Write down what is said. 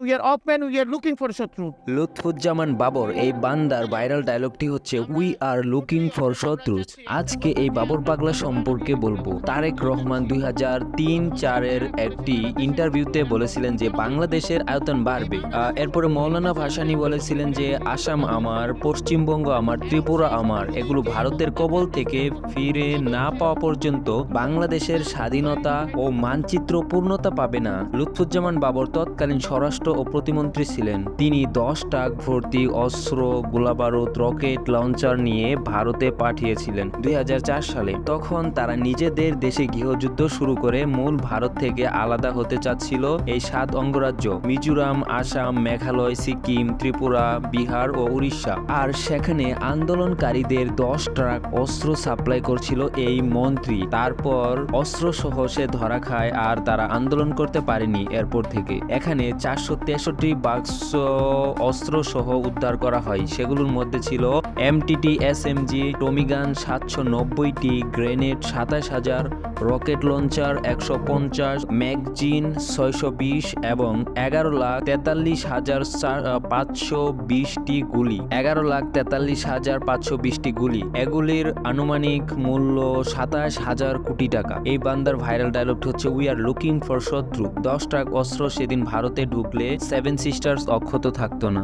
We are open, we are looking for শত্রু। লুৎফুজ্জামান বাবর এই বান্দার ভাইরাল ডায়লগটি হচ্ছে উই আর লুকিং ফর শত্রুজ। আজকে এই বাবর পাগলা সম্পর্কে বলবো। তারেক রহমান 2003-04-এর একটি ইন্টারভিউতে বলেছিলেন যে বাংলাদেশের আয়তন বাড়বে। এরপরে মৌলানা ভাসানী বলেছিলেন যে আসাম আমার, পশ্চিমবঙ্গ আমার, ত্রিপুরা আমার, এগুলো ভারতের কবল থেকে ফিরে না পাওয়া পর্যন্ত বাংলাদেশের স্বাধীনতা ও মানচিত্র পূর্ণতা পাবে না। লুৎফুজ্জামান বাবর তৎকালীন স্বরাষ্ট্র ও প্রতিমন্ত্রী ছিলেন। তিনি 10 ট্রাক ভর্তি অস্ত্র, গোলাবারুদ, রকেট লঞ্চার নিয়ে ভারতে পাঠিয়েছিলেন 2004 সালে। তখন তারা নিজেদের দেশে গৃহযুদ্ধ শুরু করে মূল ভারত থেকে আলাদা হতে চাচ্ছিল এই 7 অঙ্গরাজ্য মিজোরাম, আসাম, মেঘালয়, সিকিম, ত্রিপুরা, বিহার ও উড়িষ্যা। আর সেখানে আন্দোলনকারীদের 10 ট্রাক অস্ত্র সাপ্লাই করছিল এই মন্ত্রী। তারপর অস্ত্র সহ সে ধরা খায় আর তারা আন্দোলন করতে পারেনি। এরপর থেকে এখানে 463 বাক্স অস্ত্র সহ উদ্ধার করা হয়। সেগুলোর মধ্যে ছিল এমটিটি, এসএমজি, টমিগান 790টি, গ্রেনেড 27,000, রকেট লঞ্চার 150, ম্যাগজিন 620 এবং 11,43,520টি গুলি। 11,43,520টি গুলি। এগুলির আনুমানিক মূল্য 27,000 কোটি টাকা। এই বান্দার ভাইরাল ডায়লগটি হচ্ছে উই আর লুকিং ফর শত্রু। 10 ট্রাক অস্ত্র সেদিন ভারতে ঢুকলে 7 সিস্টার্স অক্ষত থাকতো না।